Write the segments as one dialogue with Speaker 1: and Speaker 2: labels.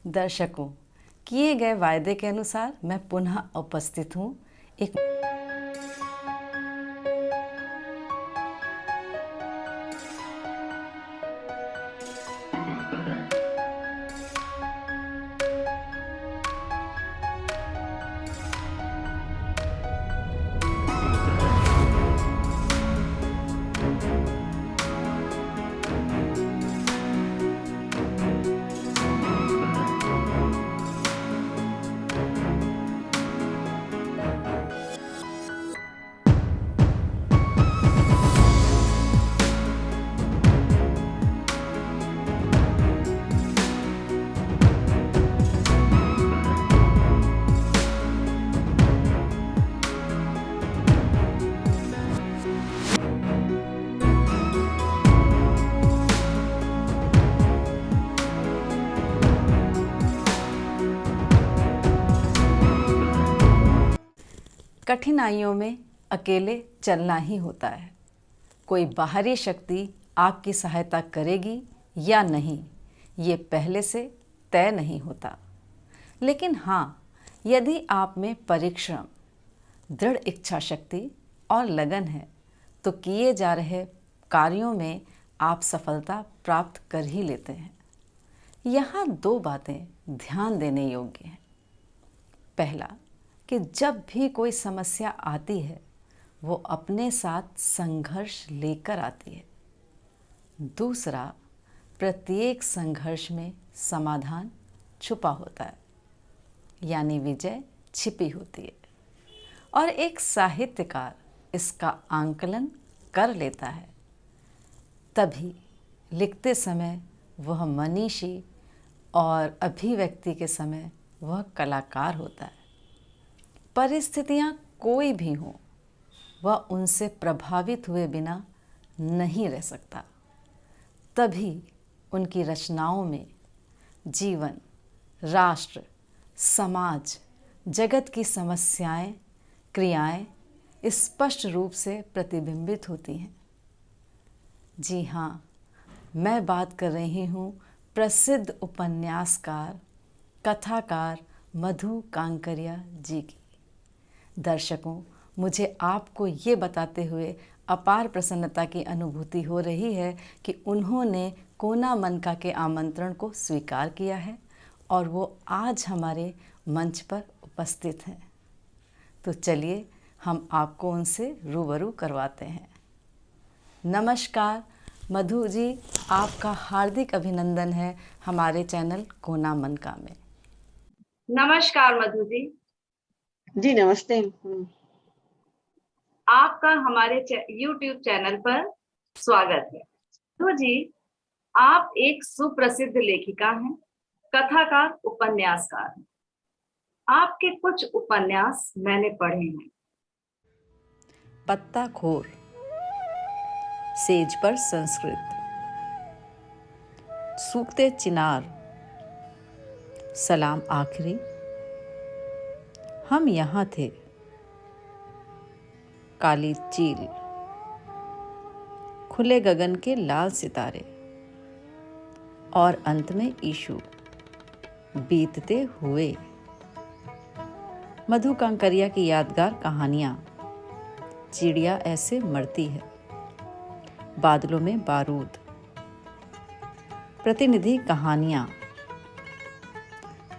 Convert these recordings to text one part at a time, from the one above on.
Speaker 1: दर्शकों, किए गए वायदे के अनुसार मैं पुनः उपस्थित हूँ एक कठिनाइयों में अकेले चलना ही होता है। कोई बाहरी शक्ति आपकी सहायता करेगी या नहीं, ये पहले से तय नहीं होता। लेकिन हाँ, यदि आप में परिश्रम, दृढ़ इच्छा शक्ति और लगन है तो किए जा रहे कार्यों में आप सफलता प्राप्त कर ही लेते हैं। यहाँ दो बातें ध्यान देने योग्य हैं। पहला, कि जब भी कोई समस्या आती है वो अपने साथ संघर्ष लेकर आती है। दूसरा, प्रत्येक संघर्ष में समाधान छुपा होता है, यानी विजय छिपी होती है। और एक साहित्यकार इसका आंकलन कर लेता है, तभी लिखते समय वह मनीषी और अभिव्यक्ति के समय वह कलाकार होता है। परिस्थितियाँ कोई भी हों, वह उनसे प्रभावित हुए बिना नहीं रह सकता। तभी उनकी रचनाओं में जीवन, राष्ट्र, समाज, जगत की समस्याएं, क्रियाएं स्पष्ट रूप से प्रतिबिंबित होती हैं। जी हाँ, मैं बात कर रही हूँ प्रसिद्ध उपन्यासकार, कथाकार मधु कांकरिया जी की। दर्शकों, मुझे आपको ये बताते हुए अपार प्रसन्नता की अनुभूति हो रही है कि उन्होंने कोना मनका के आमंत्रण को स्वीकार किया है और वो आज हमारे मंच पर उपस्थित हैं। तो चलिए हम आपको उनसे रूबरू करवाते हैं। नमस्कार मधु जी, आपका हार्दिक अभिनंदन है हमारे चैनल कोना मनका में।
Speaker 2: नमस्कार मधु जी।
Speaker 3: जी नमस्ते।
Speaker 2: आपका हमारे YouTube चैनल पर स्वागत है। तो जी, आप एक सुप्रसिद्ध लेखिका हैं, कथाकार, उपन्यासकार हैं। आपके कुछ उपन्यास मैंने पढ़े हैं।
Speaker 1: पत्ताखोर, सेज पर संस्कृत, सूखते चिनार, सलाम आखिरी, हम यहाँ थे, काली चील, खुले गगन के लाल सितारे और अंत में ईशु, बीतते हुए। मधु कांकरिया की यादगार कहानियां, चिड़िया ऐसे मरती है, बादलों में बारूद, प्रतिनिधि कहानियां,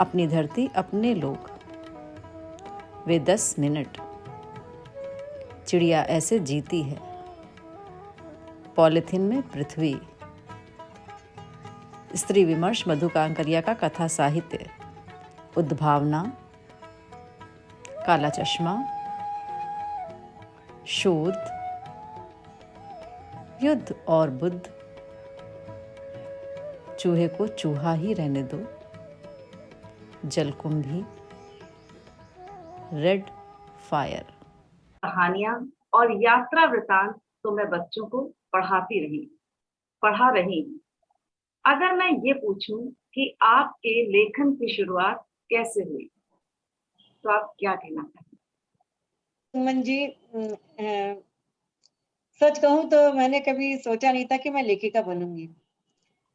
Speaker 1: अपनी धरती अपने लोग, वे 10 मिनट, चिड़िया ऐसे जीती है, पॉलिथीन में पृथ्वी, स्त्री विमर्श मधु कांकरिया का कथा साहित्य, उद्भावना, काला चश्मा, शोध, युद्ध और बुद्ध, चूहे को चूहा ही रहने दो, जलकुंभी, रेड फायर।
Speaker 2: कहानियां और यात्रा वृतांत तो मैं बच्चों को पढ़ा रही हूँ। अगर मैं ये पूछूं कि आपके लेखन की शुरुआत कैसे हुई, तो आप क्या कहना चाहेंगे?
Speaker 3: सुमन जी, सच कहूं तो मैंने कभी सोचा नहीं था कि मैं लेखिका बनूंगी।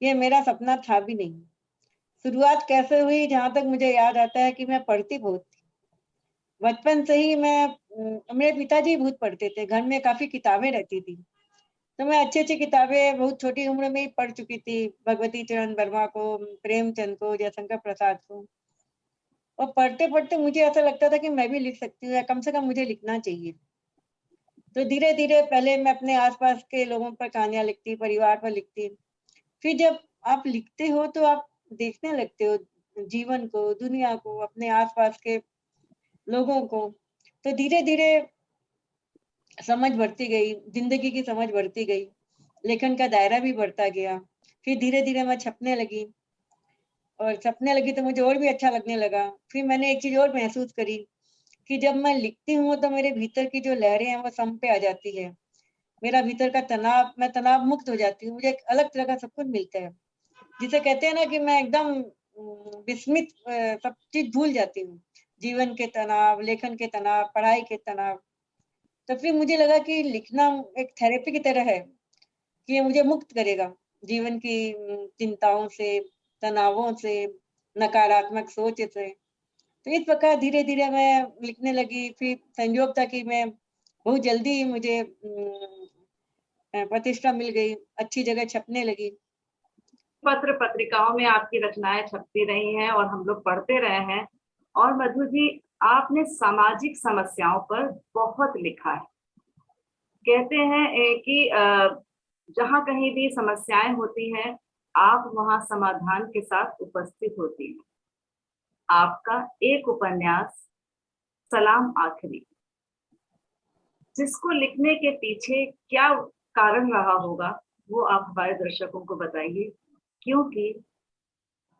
Speaker 3: ये मेरा सपना था भी नहीं। शुरुआत कैसे हुई, जहाँ तक मुझे याद आता है कि मैं पढ़ती बहुत थी। बचपन से ही मेरे पिताजी बहुत पढ़ते थे, घर में काफ़ी किताबें रहती थी। तो मैं अच्छी-अच्छी किताबें बहुत छोटी उम्र में ही पढ़ चुकी थी, भगवती चरण वर्मा को, प्रेमचंद को, जयशंकर प्रसाद को। और पढ़ते-पढ़ते मुझे ऐसा लगता था कि मैं भी लिख सकती हूँ या कम से कम मुझे लिखना चाहिए। तो धीरे-धीरे पहले मैं अपने आस-पास के लोगों पर कहानियाँ लिखती, परिवार पर लिखती। फिर जब आप लिखते हो तो आप देखने लगते हो जीवन को, दुनिया को, अपने आस-पास के लोगों को। तो धीरे-धीरे समझ बढ़ती गई, ज़िंदगी की समझ बढ़ती गई, लेखन का दायरा भी बढ़ता गया। फिर धीरे-धीरे मैं छपने लगी और छपने लगी तो मुझे और भी अच्छा लगने लगा। फिर मैंने एक चीज़ और महसूस करी कि जब मैं लिखती हूँ तो मेरे भीतर की जो लहरें हैं वो सम पे आ जाती है। मेरा भीतर का मैं तनाव मुक्त हो जाती हूँ। मुझे एक अलग तरह का सुकून मिलता है। जिसे कहते हैं ना कि मैं एकदम विस्मित सब चीज़ भूल जाती हूँ। जीवन के तनाव, लेखन के तनाव, पढ़ाई के तनाव। तो फिर मुझे लगा कि लिखना एक थेरेपी की तरह है कि ये मुझे मुक्त करेगा जीवन की चिंताओं से, तनावों से, नकारात्मक सोच से। तो इस प्रकार धीरे-धीरे मैं लिखने लगी। फिर संयोग था कि मैं बहुत जल्दी ही मुझे प्रतिष्ठा मिल गई, अच्छी जगह छपने लगी।
Speaker 2: पत्र पत्रिकाओं में आपकी रचनाएं छपती रही हैं और हम लोग पढ़ते रहे हैं। और मधु जी, आपने सामाजिक समस्याओं पर बहुत लिखा है। कहते हैं कि जहां कहीं भी समस्याएं होती हैं, आप वहां समाधान के साथ उपस्थित होती हैं। आपका एक उपन्यास सलाम आखिरी, जिसको लिखने के पीछे क्या कारण रहा होगा, वो आप हमारे दर्शकों को बताइए। क्योंकि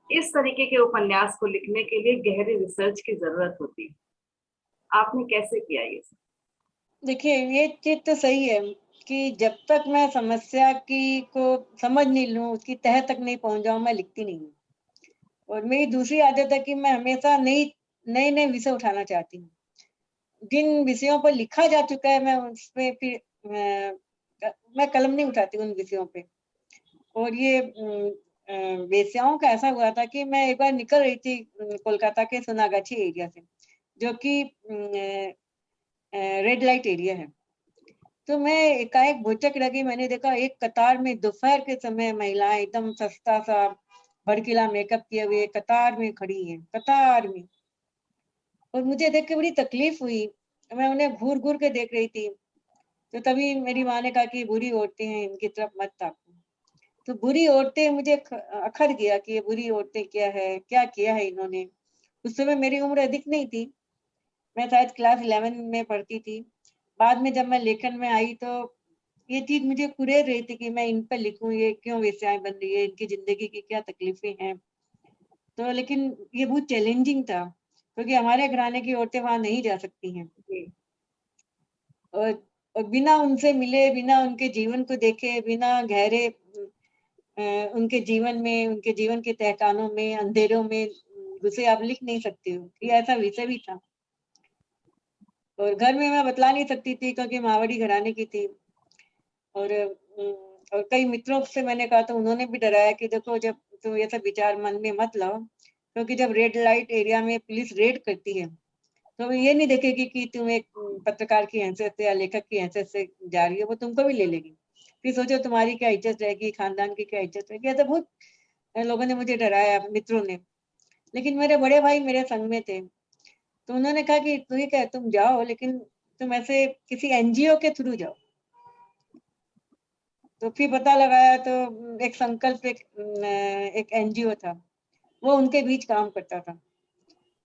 Speaker 2: इस तरीके के उपन्यास को लिखने के लिए गहरी रिसर्च की जरूरत होती है। आपने कैसे किया ये सब?
Speaker 3: देखिए, ये चीज़ तो सही है कि जब तक मैं समस्या की को समझ नहीं लूँ, उसकी तह तक नहीं पहुँच जाऊँ, मैं लिखती नहीं हूँ। और मेरी दूसरी आदत है कि मैं हमेशा नए-नए विषय उठाना चाहती हूँ। जिन विषयों पर लिखा जा चुका है, मैं उसपे फिर मैं कलम नहीं उठाती उन विषयों पे। और ये वेश्याओं का ऐसा हुआ था कि मैं एक बार निकल रही थी कोलकाता के सोनागाछी एरिया से, जो कि रेड लाइट एरिया है। तो मैं एकाएक भुचक लगी, मैंने देखा एक कतार में दोपहर के समय महिलाएं एकदम सस्ता-सा भड़कीला मेकअप किए हुए कतार में खड़ी हैं, कतार में। और मुझे देख के बड़ी तकलीफ हुई। मैं उन्हें घूर-घूर के देख रही थी। तो तभी मेरी माँ ने कहा कि बुरी औरतें हैं, इनकी तरफ मत ताको। तो बुरी औरतें मुझे अखर गया कि ये बुरी औरतें क्या है, क्या किया है इन्होंने। उस समय मेरी उम्र अधिक नहीं थी, मैं शायद क्लास 11 में पढ़ती थी। बाद में जब मैं लेखन में आई तो ये चीज़ मुझे कुरेद रही थी कि मैं इन पर लिखूँ, ये क्यों वेश्याएँ बन रही है, इनकी ज़िंदगी की क्या तकलीफ़ें हैं। तो लेकिन ये बहुत चैलेंजिंग था, क्योंकि हमारे घराने की औरतें वहाँ नहीं जा सकती हैं।
Speaker 2: जी।
Speaker 3: और और बिना उनसे मिले, बिना उनके जीवन को देखे, बिना गहरे उनके जीवन में, उनके जीवन के तहखानों में, अंधेरों में घुसे आप लिख नहीं सकते हो। ये ऐसा विषय भी था। और घर में मैं बतला नहीं सकती थी क्योंकि मारवाड़ी घराने की थी। और और कई मित्रों से मैंने कहा तो उन्होंने भी डराया कि देखो जब तुम ये सब विचार मन में मत लाओ, क्योंकि जब रेड लाइट एरिया में पुलिस रेड करती है, तो वो ये नहीं देखेगी कि तुम एक पत्रकार की हैसियत से या लेखक की हैसियत से जा रही हो, वो तुमको भी ले लेगी। फिर सोचो तुम्हारी क्या इज्जत रहेगी, खानदान की क्या इज्जत रहेगी। ऐसा बहुत लोगों ने मुझे डराया, मित्रों ने। लेकिन मेरे बड़े भाई मेरे संग में थे, तो उन्होंने कहा कि ठीक है तुम जाओ, लेकिन तुम ऐसे किसी एनजीओ के थ्रू जाओ। तो फिर पता लगाया तो एक संकल्प एक एनजीओ था, वो उनके बीच काम करता था।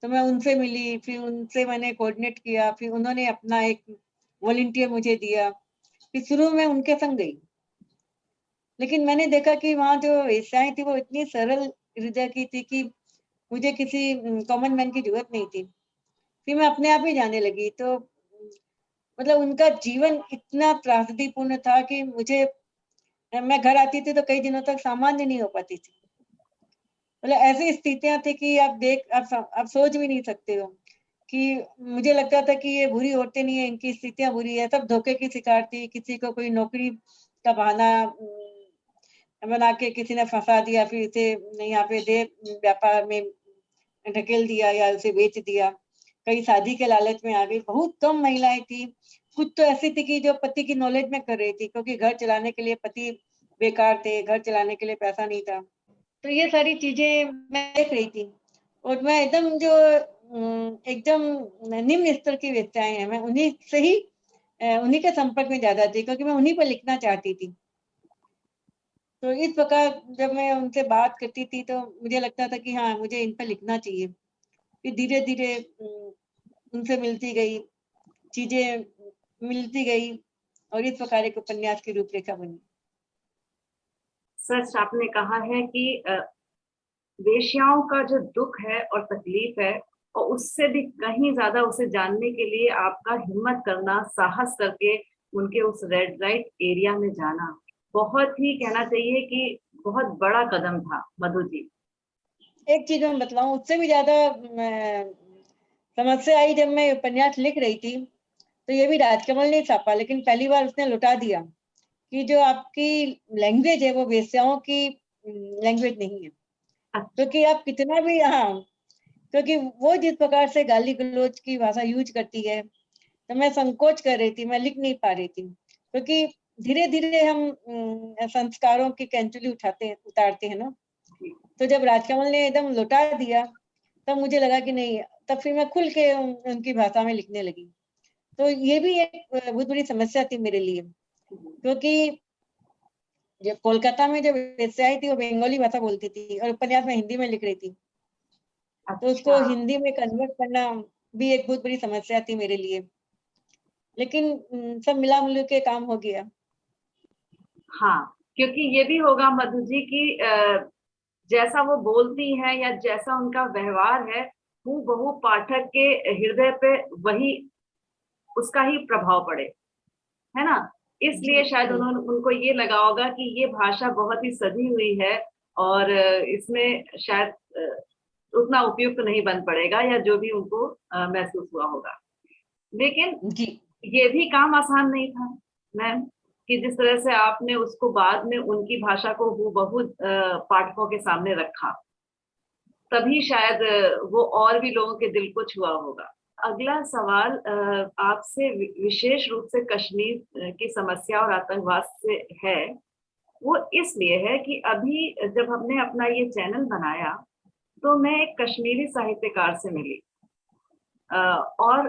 Speaker 3: तो मैं उनसे मिली, फिर उनसे मैंने कोऑर्डिनेट किया, फिर उन्होंने अपना एक वॉलंटियर मुझे दिया। फिर शुरू में उनके संग गई, लेकिन मैंने देखा कि वहाँ जो वेश्याएँ थी वो इतनी सरल हृदय की थी कि मुझे किसी कॉमन मैन की ज़रूरत नहीं थी। फिर मैं अपने आप ही जाने लगी, तो मतलब उनका जीवन इतना त्रासदीपूर्ण था कि मैं घर आती थी तो कई दिनों तक सामान्य नहीं हो पाती थी। मतलब ऐसी स्थितियाँ थी कि आप सोच भी नहीं सकते हो कि मुझे लगता था कि ये बुरी औरतें नहीं है, इनकी स्थितियाँ बुरी है, सब धोखे की शिकार थी, किसी को कोई नौकरी का बहाना बना के किसी ने फंसा दिया, फिर इसे यहाँ पे दे व्यापार में ढकेल दिया या उसे बेच दिया। कई शादी के लालच में आ गई। बहुत कम महिलाएं थी, कुछ तो ऐसी थी कि जो पति की नॉलेज में कर रही थी, क्योंकि घर चलाने के लिए पति बेकार थे, घर चलाने के लिए पैसा नहीं था। तो ये सारी चीजें मैं देख रही थी, और मैं एकदम जो एकदम निम्न स्तर की वेश्याएं हैं, मैं उन्हीं से ही उन्हीं के संपर्क में ज्यादा थी, क्योंकि मैं उन्हीं पर लिखना चाहती थी। तो इस प्रकार जब मैं उनसे बात करती थी तो मुझे लगता था कि हाँ, मुझे इन पर लिखना चाहिए। फिर धीरे धीरे उनसे मिलती गई, चीजें मिलती गई, और इस प्रकार एक उपन्यास की रूपरेखा बनी।
Speaker 2: सच आपने कहा है कि वेश्याओं का जो दुख है और तकलीफ है, और उससे भी कहीं ज्यादा उसे जानने के लिए आपका हिम्मत करना, साहस करके उनके उस रेड लाइट एरिया में जाना, बहुत ही कहना चाहिए कि बहुत बड़ा कदम था मधु जी।
Speaker 3: एक चीज मैं बतलाऊं, उससे भी ज्यादा समस्या आई जब मैं उपन्यास लिख रही थी। तो ये भी राजकमल ने छापा, लेकिन पहली बार उसने लौटा दिया कि जो आपकी लैंग्वेज है वो वेश्याओं की लैंग्वेज नहीं है।
Speaker 2: अच्छा।
Speaker 3: क्योंकि आप कितना भी, हाँ, क्योंकि वो जिस प्रकार से गाली गलौज की भाषा यूज करती है, तो मैं संकोच कर रही थी, मैं लिख नहीं पा रही थी। क्योंकि धीरे धीरे हम संस्कारों की कैंचुली उतारते हैं ना।
Speaker 2: जी।
Speaker 3: तो जब राजकमल ने एकदम लौटा दिया, तब मुझे लगा कि नहीं, तब फिर मैं खुल के उनकी भाषा में लिखने लगी। तो ये भी एक बहुत बड़ी समस्या थी मेरे लिए, क्योंकि जब कोलकाता में जब वेश्याएं थी वो बंगाली भाषा बोलती थी, और उपन्यास में हिंदी में लिख रही थी। तो उसको
Speaker 2: अच्छा।
Speaker 3: हिंदी में कन्वर्ट करना भी एक बहुत बड़ी समस्या थी मेरे लिए। लेकिन सब मिला मिलू के काम हो गया।
Speaker 2: हाँ, क्योंकि ये भी होगा मधु जी की जैसा वो बोलती है या जैसा उनका व्यवहार है, हूबहू पाठक के हृदय पे वही, उसका ही प्रभाव पड़े, है ना।
Speaker 3: जी
Speaker 2: इसलिए शायद
Speaker 3: जी।
Speaker 2: उन्होंने उनको ये लगा होगा कि ये भाषा बहुत ही सजी हुई है, और इसमें शायद उतना उपयुक्त नहीं बन पड़ेगा, या जो भी उनको महसूस हुआ होगा। लेकिन
Speaker 3: जी
Speaker 2: ये भी काम आसान नहीं था मैम, कि जिस तरह से आपने उसको बाद में उनकी भाषा को हूबहू पाठकों के सामने रखा, तभी शायद वो और भी लोगों के दिल को छुआ होगा। अगला सवाल आपसे विशेष रूप से कश्मीर की समस्या और आतंकवाद से है। वो इसलिए है कि अभी जब हमने अपना ये चैनल बनाया, तो मैं एक कश्मीरी साहित्यकार से मिली, और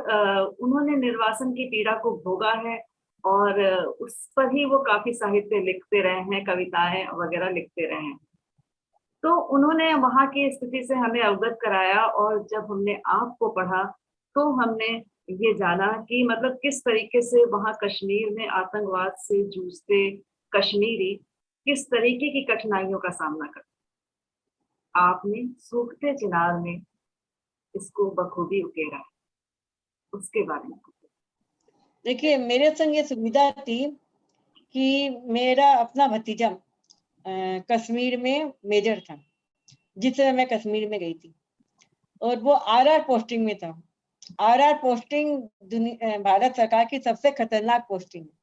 Speaker 2: उन्होंने निर्वासन की पीड़ा को भोगा है, और उस पर ही वो काफी साहित्य लिखते रहे हैं, कविताएं वगैरह लिखते रहे हैं। तो उन्होंने वहां की स्थिति से हमें अवगत कराया, और जब हमने आपको पढ़ा तो हमने ये जाना कि मतलब किस तरीके से वहां कश्मीर में आतंकवाद से जूझते कश्मीरी किस तरीके की कठिनाइयों का सामना करते। आपने सूखते चिनार में इसको बखूबी उकेरा है, उसके बारे में।
Speaker 3: देखिए, मेरे संग ये सुविधा थी कि मेरा अपना भतीजा कश्मीर में मेजर था, जिस समय मैं कश्मीर में गई थी, और वो आरआर पोस्टिंग में था। आरआर पोस्टिंग भारत सरकार की सबसे खतरनाक पोस्टिंग है।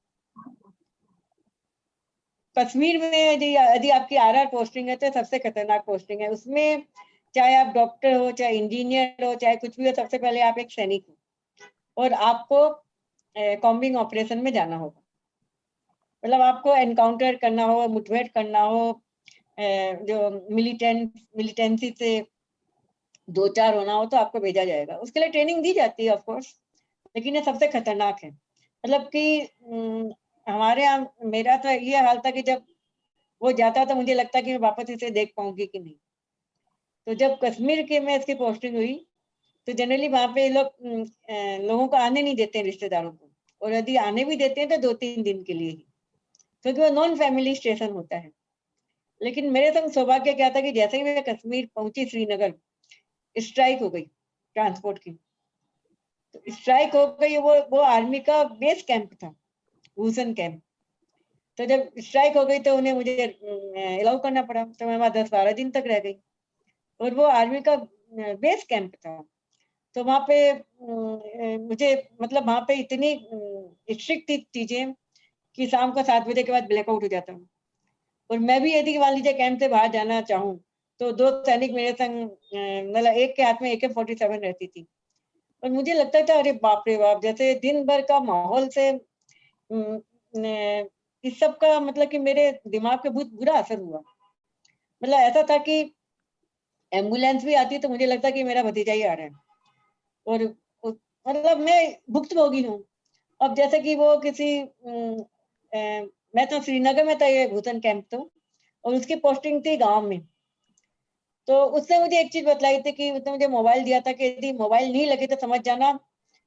Speaker 3: कश्मीर में यदि आपकी आरआर पोस्टिंग है तो सबसे खतरनाक पोस्टिंग है। उसमें चाहे आप डॉक्टर हो, चाहे इंजीनियर हो, चाहे कुछ भी हो, सबसे पहले आप एक सैनिक हो, और आपको कॉम्बिंग ऑपरेशन में जाना होगा। मतलब आपको एनकाउंटर करना हो, मुठभेड़ करना हो, जो मिलिटेंसी से दो चार होना हो, तो आपको भेजा जाएगा। उसके लिए ट्रेनिंग दी जाती है ऑफ कोर्स, लेकिन ये सबसे खतरनाक है। मतलब कि हमारे यहाँ, मेरा तो ये हाल था कि जब वो जाता तो मुझे लगता कि मैं वापस इसे देख पाऊंगी कि नहीं। तो जब कश्मीर के में इसकी पोस्टिंग हुई, तो जनरली वहां पे लोगों को आने नहीं देते हैं, रिश्तेदारों को, और यदि आने भी देते हैं तो 2-3 दिन के लिए ही, क्योंकि वो नॉन फैमिली स्टेशन होता है। लेकिन मेरे संग सौभाग्य क्या था कि जैसे ही मैं कश्मीर पहुंची, श्रीनगर, स्ट्राइक हो गई ट्रांसपोर्ट की। तो स्ट्राइक हो गई, वो आर्मी का बेस कैंप था, भूसन कैंप। तो जब स्ट्राइक हो गई तो उन्हें मुझे अलाउ करना पड़ा, तो मैं वहां 10-12 दिन तक रह गई, और वो आर्मी का बेस कैंप था। तो वहां पे मुझे, मतलब वहां पे इतनी स्ट्रिक्ट थी चीजें कि शाम को 7 बजे के बाद ब्लैकआउट हो जाता। और मैं भी यदि मान लीजिए कैंप से बाहर जाना चाहूँ तो 2 सैनिक मेरे संग, मतलब एक के हाथ में AK-47 रहती थी और मुझे लगता था अरे बाप रे बाप, जैसे दिन भर का माहौल से इस सब का मतलब कि मेरे दिमाग पे बहुत बुरा असर हुआ। मतलब ऐसा था कि एम्बुलेंस भी आती तो मुझे लगता कि मेरा भतीजा ही आ रहा है और मतलब मैं भुक्तभोगी हूँ। अब जैसे कि वो किसी मैं तो श्रीनगर में था ये भूतन कैंप तो, और उसकी पोस्टिंग थी गांव में। तो उसने मुझे एक चीज बतलाई थी कि उसने मुझे मोबाइल दिया था कि यदि मोबाइल नहीं लगे तो समझ जाना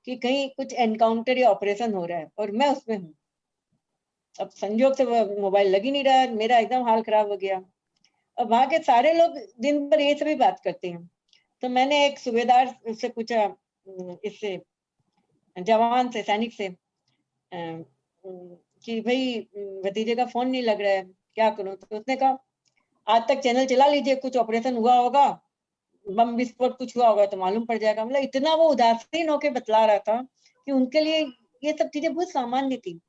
Speaker 3: कि कहीं कुछ एनकाउंटर या ऑपरेशन हो रहा है, और मैं उसमें हूँ। अब संजोग से मोबाइल लग ही नहीं रहा, मेरा एकदम हाल खराब हो गया। अब वहां के सारे लोग दिन भर ये सभी बात करते हैं। तो मैंने एक सूबेदार से पूछा, इससे जवान से, सैनिक से, कि भाई भतीजे का फोन नहीं लग रहा है, क्या करूं? तो उसने कहा आज तक चैनल चला लीजिए, कुछ ऑपरेशन हुआ होगा, बम विस्फोट कुछ हुआ होगा तो मालूम पड़ जाएगा। मतलब इतना वो उदासीन होकर बतला रहा था कि उनके लिए ये सब चीजें बहुत सामान्य थी।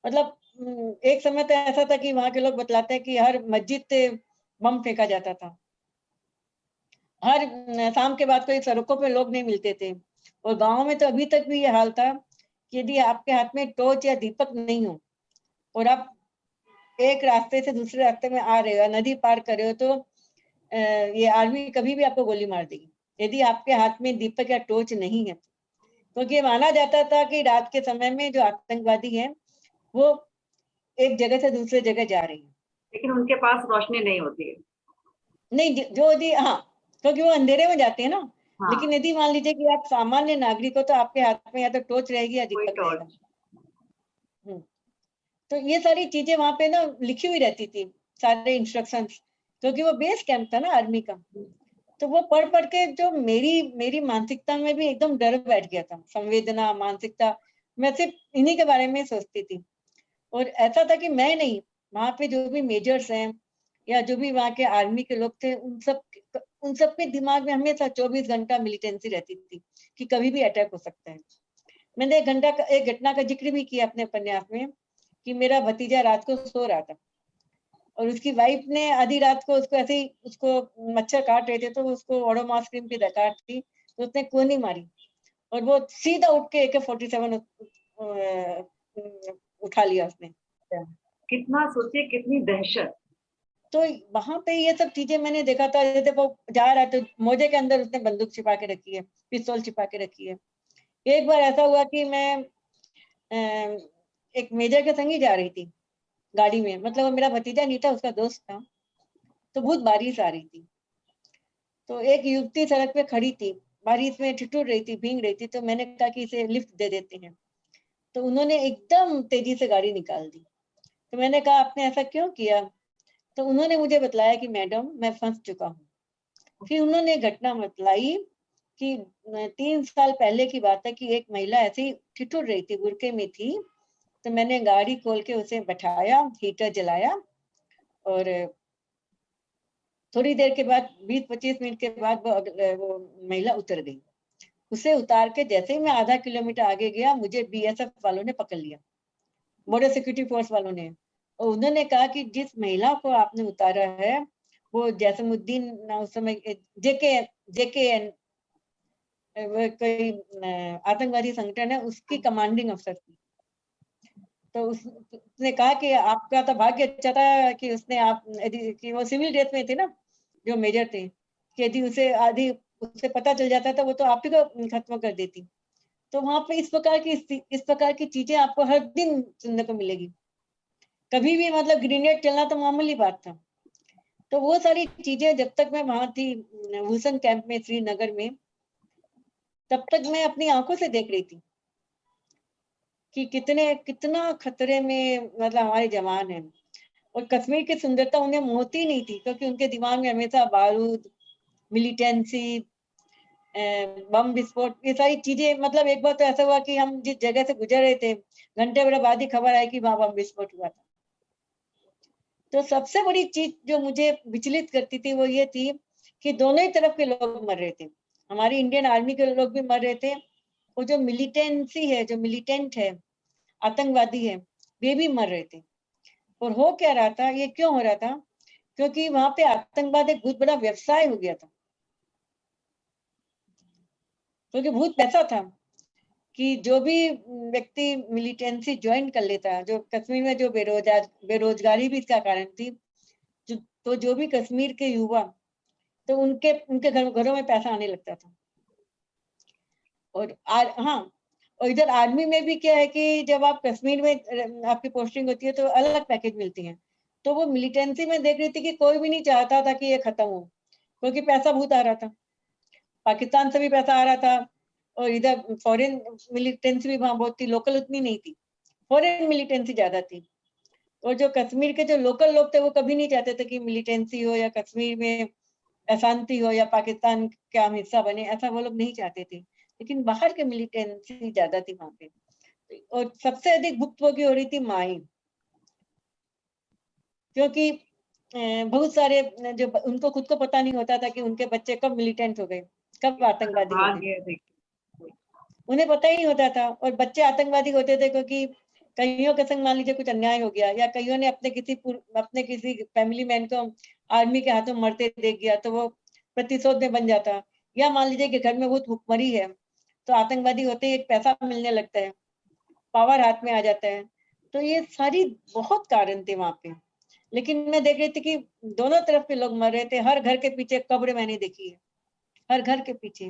Speaker 3: मतलब एक समय तो ऐसा था कि वहां के लोग बतलाते हैं कि हर मस्जिद से बम फेंका जाता था, हर शाम के बाद कोई सड़कों पे लोग नहीं मिलते थे। और गांव में तो अभी तक भी ये हाल था कि यदि आपके हाथ में टॉर्च या दीपक नहीं हो और आप एक रास्ते से दूसरे रास्ते में आ रहे हो, नदी पार कर रहे हो, तो ये आर्मी कभी भी आपको गोली मार देगी यदि आपके हाथ में दीपक या टॉर्च नहीं है। क्योंकि माना जाता था कि रात के समय में जो आतंकवादी हैं वो एक जगह से दूसरे जगह जा रही है,
Speaker 2: लेकिन उनके पास रोशनी नहीं होती है।
Speaker 3: नहीं जो यदि, हाँ, क्योंकि वो अंधेरे में जाते हैं ना।
Speaker 2: हाँ,
Speaker 3: लेकिन यदि मान लीजिए कि आप सामान्य नागरिक हो तो आपके हाथ में या तो टॉर्च रहेगी या
Speaker 2: कोई
Speaker 3: दीपक रहेगा।
Speaker 2: टॉर्च।
Speaker 3: हम्म, तो ये सारी चीजें वहां पे ना लिखी हुई रहती थी, सारे इंस्ट्रक्शंस, क्योंकि वो बेस कैंप था ना आर्मी का। तो वो पढ़ पढ़ के जो मेरी मेरी मानसिकता में भी एकदम डर बैठ गया था, संवेदना, मानसिकता। मैं सिर्फ इन्हीं के बारे में सोचती थी। और ऐसा था कि मैं नहीं, वहां पे जो भी मेजर्स हैं या जो भी वहां के आर्मी के लोग थे, उन सब के दिमाग में हमेशा 24 घंटा मिलिटेंसी रहती थी कि कभी भी अटैक हो सकता है। मैंने एक घटना का जिक्र भी किया अपने उपन्यास में कि मेरा भतीजा रात को सो रहा था और उसकी वाइफ ने आधी रात को उसको ऐसे ही, उसको मच्छर काट रहे थे तो उसको ओडोमॉस क्रीम की दरकार थी, तो उसने कोनी मारी और वो सीधा उठ के AK-47 उठा लिया उसने।
Speaker 2: कितना सोचिए, कितनी दहशत।
Speaker 3: तो वहां पे ये सब चीजें मैंने देखा था। जैसे वो जा रहा है तो मोजे के अंदर उसने बंदूक छिपा के रखी है, पिस्तौल छिपा के रखी है। एक बार ऐसा हुआ कि मैं एक मेजर के संग ही जा रही थी गाड़ी में, मतलब वो मेरा भतीजा नहीं था, उसका दोस्त था। तो बहुत बारिश आ रही थी, तो एक युवती सड़क पे खड़ी थी, बारिश में ठिठुर रही थी, भीग रही थी। तो मैंने कहा कि इसे लिफ्ट दे देते हैं। तो उन्होंने एकदम तेजी से गाड़ी निकाल दी। तो मैंने कहा आपने ऐसा क्यों किया? तो उन्होंने मुझे बतलाया कि मैडम मैं फंस चुका हूँ। फिर उन्होंने घटना बतलाई कि 3 साल पहले की बात है कि एक महिला ऐसे ही ठिठुर रही थी, बुरके में थी। तो मैंने गाड़ी खोल के उसे बैठाया, हीटर जलाया और थोड़ी देर के बाद 20-25 मिनट के बाद वो महिला उतर गई। उसे उतार के जैसे ही मैं आधा किलोमीटर आगे गया, मुझे BSF वालों ने पकड़ लिया, बॉर्डर सिक्योरिटी फोर्स वालों ने। और उन्होंने कहा कि जिस महिला को आपने उतारा है वो जैसमुद्दीन उस समय जेके जेके कोई आतंकवादी संगठन है, उसकी कमांडिंग अफसर थी। तो उसने कहा कि आपका तो भाग्य अच्छा था कि उसने आप कि वो सिविल ड्रेस में थे ना, जो मेजर थे, कि यदि उसे पता चल जाता था वो तो आप ही को खत्म कर देती। तो वहां पे इस प्रकार की चीजें आपको हर दिन सुनने को मिलेगी। कभी भी मतलब ग्रेनेड चलना तो मामूली बात था। तो वो सारी चीजें जब तक मैं वहां थी भूसन कैंप में श्रीनगर में, तब तक मैं अपनी आंखों से देख रही थी कि कितना खतरे में मतलब हमारे जवान हैं। और कश्मीर की सुंदरता उन्हें मोहती नहीं थी, क्योंकि उनके दिमाग में हमेशा बारूद, मिलिटेंसी, बम विस्फोट, ये सारी चीजें। मतलब एक बार तो ऐसा हुआ कि हम जिस जगह से गुजर रहे थे, घंटे भर बाद ही खबर आई कि वहां बम विस्फोट हुआ था। तो सबसे बड़ी चीज जो मुझे विचलित करती थी वो ये थी कि दोनों ही तरफ के लोग मर रहे थे। हमारी इंडियन आर्मी के लोग भी मर रहे थे, और जो मिलिटेंसी है, जो मिलिटेंट है, आतंकवादी है, वे भी मर रहे थे। और हो क्या रहा था, ये क्यों हो रहा था, क्योंकि वहां पे आतंकवाद एक बहुत बड़ा व्यवसाय हो गया था, क्योंकि बहुत पैसा था कि जो भी व्यक्ति मिलिटेंसी ज्वाइन कर लेता, जो कश्मीर में जो बेरोजगारी भी इसका कारण थी, तो जो भी कश्मीर के युवा, तो उनके उनके घरों में पैसा आने लगता था। और हाँ, और इधर आर्मी में भी क्या है कि जब आप कश्मीर में आपकी पोस्टिंग होती है तो अलग पैकेज मिलती है, तो वो मिलिटेंसी में देख रही थी कि कोई भी नहीं चाहता था कि ये खत्म हो, क्योंकि पैसा बहुत आ रहा था, पाकिस्तान से भी पैसा आ रहा था, और इधर फॉरेन मिलिटेंसी भी वहां बहुत थी, लोकल उतनी नहीं थी, फॉरेन मिलिटेंसी ज्यादा थी। और जो कश्मीर के जो लोकल लोग थे वो कभी नहीं चाहते थे कि मिलिटेंसी हो या कश्मीर में अशांति हो या पाकिस्तान का हम हिस्सा बने, ऐसा वो लोग नहीं चाहते थे। लेकिन बाहर के मिलिटेंसी ज्यादा थी वहां पे, और सबसे अधिक भुक्तभोगी हो रही थी माई, क्योंकि बहुत सारे जो उनको खुद को पता नहीं होता था कि उनके बच्चे कब मिलिटेंट हो गए, कब आतंकवादी हो गए, उन्हें पता ही नहीं होता था। और बच्चे आतंकवादी होते थे क्योंकि कईयों के संग मान लीजिए कुछ अन्याय हो गया, या कईयों ने अपने किसी फैमिली मैन को आर्मी के हाथों मरते देख गया तो वो प्रतिशोध में बन जाता, या मान लीजिए कि घर में बहुत भुखमरी है तो आतंकवादी होते ही एक पैसा मिलने लगता है, पावर हाथ में आ जाता है। तो ये सारी बहुत कारण थे वहां पे। लेकिन मैं देख रही थी कि दोनों तरफ के लोग मर रहे थे, हर घर के पीछे कब्र मैंने देखी है, हर घर के पीछे।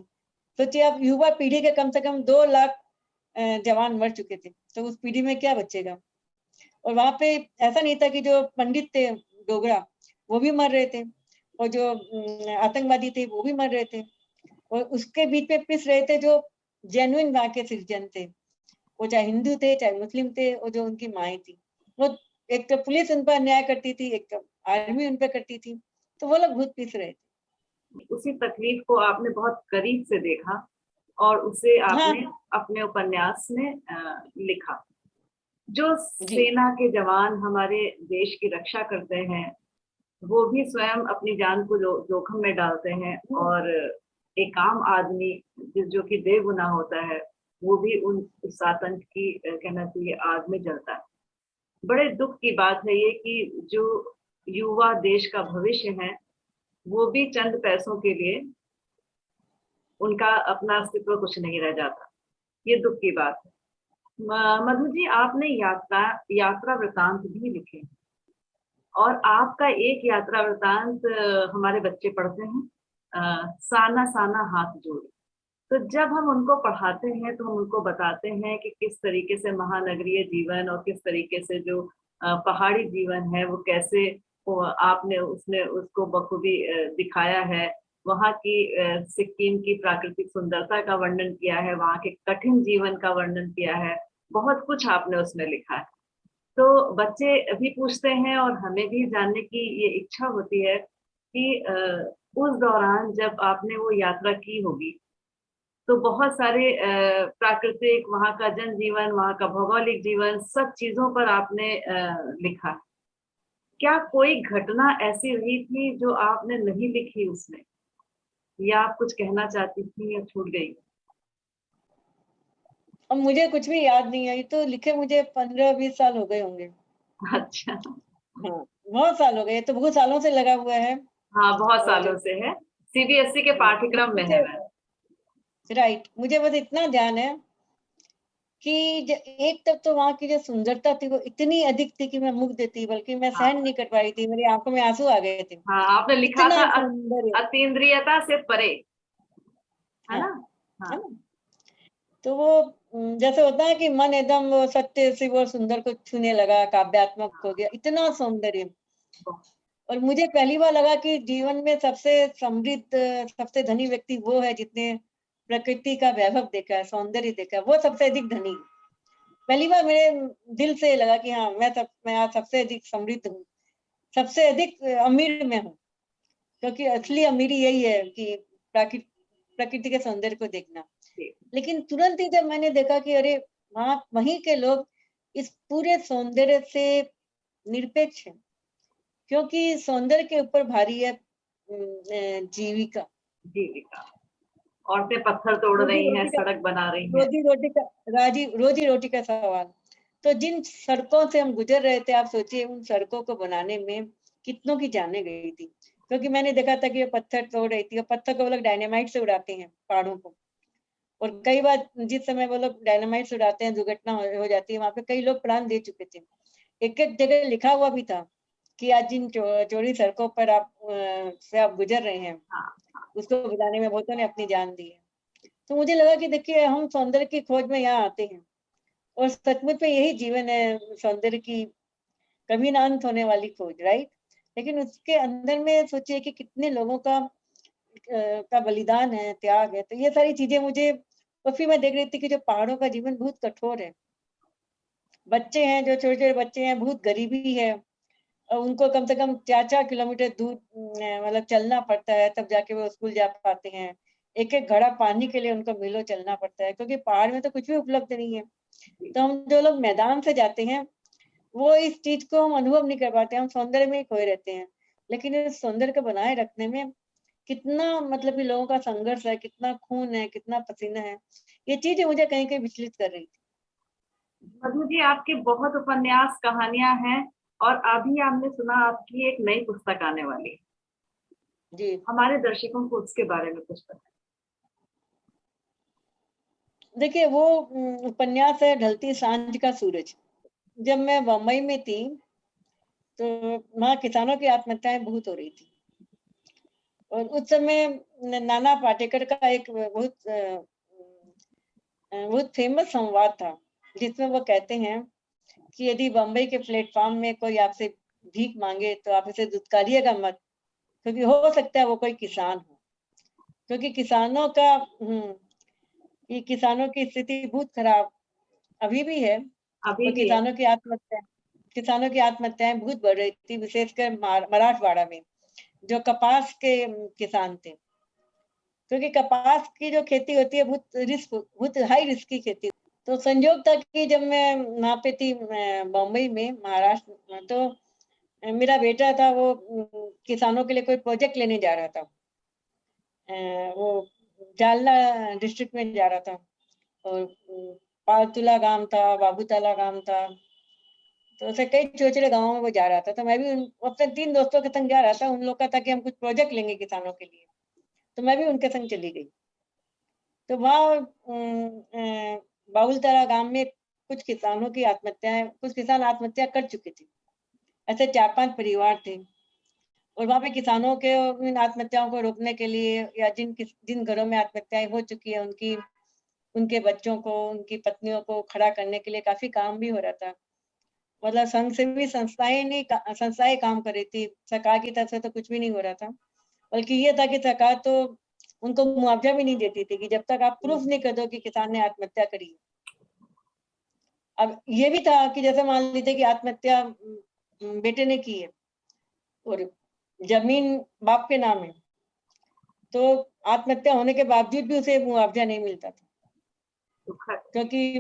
Speaker 3: सोचिए आप, युवा पीढ़ी के कम से कम 2 लाख जवान मर चुके थे, तो उस पीढ़ी में क्या बचेगा। और वहां पे ऐसा नहीं था कि जो पंडित थे डोगरा वो भी मर रहे थे, और जो आतंकवादी थे वो भी मर रहे थे, और उसके बीच में पिस रहे थे जो जेन्युइन वहां के सिटीजन थे, वो चाहे हिंदू थे चाहे मुस्लिम थे, और जो उनकी माएँ थी, वो एक तो पुलिस उन पर अन्याय करती थी, एक तो आर्मी उन पर करती थी, तो वो लोग बहुत पिस रहे थे।
Speaker 2: उसी तकलीफ को आपने बहुत करीब से देखा और उसे आपने
Speaker 3: हाँ
Speaker 2: अपने उपन्यास में लिखा। जो
Speaker 3: जी,
Speaker 2: सेना के जवान हमारे देश की रक्षा करते हैं वो भी स्वयं अपनी जान को जोखिम में डालते हैं, और एक आम आदमी जो कि बेगुनाह होता है वो भी उस आतंक की कहना चाहिए आग में जलता है। बड़े दुख की बात है ये कि जो युवा देश का भविष्य है वो भी चंद पैसों के लिए उनका अपना अस्तित्व कुछ नहीं रह जाता। ये दुख की बात है। मधु जी, आपने यात्रा वृतांत भी लिखे और आपका एक यात्रा वृतांत हमारे बच्चे पढ़ते हैं, साना साना हाथ जोड़े। तो जब हम उनको पढ़ाते हैं तो हम उनको बताते हैं कि किस तरीके से महानगरीय जीवन और किस तरीके से जो पहाड़ी जीवन है वो कैसे आपने उसने उसको बखूबी दिखाया है। वहाँ की सिक्किम की प्राकृतिक सुंदरता का वर्णन किया है, वहाँ के कठिन जीवन का वर्णन किया है, बहुत कुछ आपने उसमें लिखा है। तो बच्चे भी पूछते हैं और हमें भी जानने की ये इच्छा होती है कि उस दौरान जब आपने वो यात्रा की होगी तो बहुत सारे प्राकृतिक, वहाँ का जनजीवन, वहाँ का भौगोलिक जीवन, सब चीजों पर आपने लिखा। क्या कोई घटना ऐसी हुई थी जो आपने नहीं लिखी उसमें, या आप कुछ कहना चाहती थी या छूट गई?
Speaker 3: अब मुझे कुछ भी याद नहीं है, ये तो लिखे मुझे 15-20 साल हो गए होंगे।
Speaker 2: अच्छा।
Speaker 3: हाँ, बहुत साल हो गए, ये तो बहुत सालों से लगा हुआ है।
Speaker 2: हाँ, बहुत
Speaker 3: और
Speaker 2: सालों से है, सीबीएसई के पाठ्यक्रम में है
Speaker 3: मुझे,
Speaker 2: मैं।
Speaker 3: राइट, मुझे बस इतना ध्यान है कि एक तक तो वहां की जो सुंदरता थी वो इतनी अधिक थी कि मैं मुग्ध थी, बल्कि मैं सहन
Speaker 2: हाँ
Speaker 3: नहीं कर पाई थी, मेरी आंखों में आंसू आ गए थे,
Speaker 2: हाँ, आपने लिखा
Speaker 3: इतना
Speaker 2: था
Speaker 3: सौंदर्य।
Speaker 2: अतीन्द्रियता से परे, है
Speaker 3: हाँ,
Speaker 2: ना?
Speaker 3: है
Speaker 2: हाँ
Speaker 3: ना। तो वो जैसे होता है कि मन एकदम वो सत्य शिव और सुंदर को छूने लगा, काव्यात्मक हो गया, इतना सौंदर्य। और मुझे पहली बार लगा कि जीवन में सबसे समृद्ध, सबसे धनी व्यक्ति वो है जिसने प्रकृति का वैभव देखा है, सौंदर्य देखा है, वो सबसे अधिक धनी है। पहली बार मेरे दिल से लगा कि हाँ, मैं आज सबसे अधिक समृद्ध हूँ, सबसे अधिक अमीर मैं हूँ, क्योंकि असली अमीरी यही है कि प्राकृतिक प्रकृति के सौंदर्य को देखना।
Speaker 2: जी।
Speaker 3: लेकिन तुरंत ही जब मैंने देखा कि अरे वहीं के लोग इस पूरे सौंदर्य से निरपेक्ष हैं, क्योंकि सौंदर्य के ऊपर भारी है जीविका,
Speaker 2: जीविका। औरतें पत्थर तोड़
Speaker 3: रोजी
Speaker 2: रही हैं,
Speaker 3: रोटी का
Speaker 2: सड़क बना रही हैं।
Speaker 3: रोजी रोटी का रोजी रोटी का सवाल। तो जिन सड़कों से हम गुजर रहे थे, आप सोचिए उन सड़कों को बनाने में कितनों की जानें गई थी, क्योंकि मैंने देखा था कि ये पत्थर तोड़ रही थी, और पत्थर को वो लोग डायनामाइट से उड़ाते हैं पहाड़ों को। और कई बार जिस समय वो लोग डायनामाइट से उड़ाते हैं, दुर्घटना हो जाती है, वहां पे कई लोग प्राण दे चुके थे। एक एक जगह लिखा हुआ भी था कि आज जिन चौड़ी सड़कों पर से आप गुजर रहे हैं, उसको बुलाने में बहुतों ने अपनी जान दी है। तो मुझे लगा कि देखिए, हम सौंदर्य की खोज में यहाँ आते हैं, और सचमुच में यही जीवन है, सौंदर्य की कभी ना अंत होने वाली खोज, राइट। लेकिन उसके अंदर में सोचिए कि कितने लोगों का बलिदान है, त्याग है। तो ये सारी चीजें मुझे, और फिर मैं देख रही थी कि जो पहाड़ों का जीवन बहुत कठोर है। बच्चे हैं, जो छोटे छोटे बच्चे हैं, बहुत गरीबी है, और उनको कम से कम 4-4 किलोमीटर दूर मतलब चलना पड़ता है, तब जाके वो स्कूल जा पाते हैं। एक एक घड़ा पानी के लिए उनको मीलों चलना पड़ता है, क्योंकि पहाड़ में तो कुछ भी उपलब्ध नहीं है। तो हम जो लोग मैदान से जाते हैं, वो इस चीज को हम अनुभव नहीं कर पाते, हम सौंदर्य में ही खोए रहते हैं। लेकिन इस सौंदर्य को बनाए रखने में कितना, मतलब कि लोगों का संघर्ष है, कितना खून है, कितना पसीना है, ये चीजें मुझे कहीं कहीं विचलित कर रही थी।
Speaker 2: मधु जी, आपके बहुत उपन्यास कहानियां हैं, और अभी आपने सुना आपकी एक नई पुस्तक आने वाली है।
Speaker 3: जी
Speaker 2: हमारे दर्शकों को उसके बारे में कुछ बताएं।
Speaker 3: देखिए, वो उपन्यास है ढलती सांझ का सूरज। जब मैं बम्बई में थी, तो वहाँ किसानों की आत्महत्याएं बहुत हो रही थी, और उस समय नाना पाटेकर का एक बहुत फेमस संवाद था, जिसमें वो कहते हैं कि यदि बम्बई के प्लेटफॉर्म में कोई आपसे भीख मांगे, तो आप इसे दुत्कारिएगा मत, क्योंकि हो सकता है वो कोई किसान हो। क्योंकि किसानों का ये किसानों की स्थिति बहुत खराब अभी भी है,
Speaker 2: अभी
Speaker 3: और
Speaker 2: भी है।
Speaker 3: किसानों की आत्महत्याएं बहुत बढ़ रही थी, विशेषकर मराठवाड़ा में, जो कपास के किसान थे। क्योंकि कपास की जो खेती होती है, बहुत हाई रिस्क की खेती। तो संयोग था कि जब मैं वहाँ पे थी बम्बई में, महाराष्ट्र में, तो मेरा बेटा था, वो किसानों के लिए कोई प्रोजेक्ट लेने जा रहा था। वो जालना डिस्ट्रिक्ट में जा रहा था, और पालतुला गांव था, बाबूताला गांव था, तो ऐसे कई छोटे छोटे गाँवों में वो जा रहा था। तो मैं भी अपने 3 दोस्तों के संग जा रहा था। उन लोग का था कि हम कुछ प्रोजेक्ट लेंगे किसानों के लिए, तो मैं भी उनके संग चली गई। तो वहाँ बाबुलतारा गांव में कुछ किसान आत्महत्या कर चुके थे। ऐसे 4-5 परिवार थे, और वहाँ पे किसानों के इन आत्महत्याओं को रोकने के लिए, या जिन घरों में आत्महत्याएं हो चुकी है, उनके बच्चों को, उनकी पत्नियों को खड़ा करने के लिए काफी काम भी हो रहा था। मतलब संघ से भी संस्थाएं काम कर रही थी, सरकार की तरफ से तो कुछ भी नहीं हो रहा था। बल्कि ये था कि सरकार तो उनको मुआवजा भी नहीं देती थी, कि जब तक आप प्रूफ नहीं कर दो कि किसान ने आत्महत्या करी है। अब ये भी था कि जैसे मान लीजिए कि आत्महत्या बेटे ने की है, और जमीन बाप के नाम है, तो आत्महत्या होने के बावजूद भी उसे मुआवजा नहीं मिलता था, क्योंकि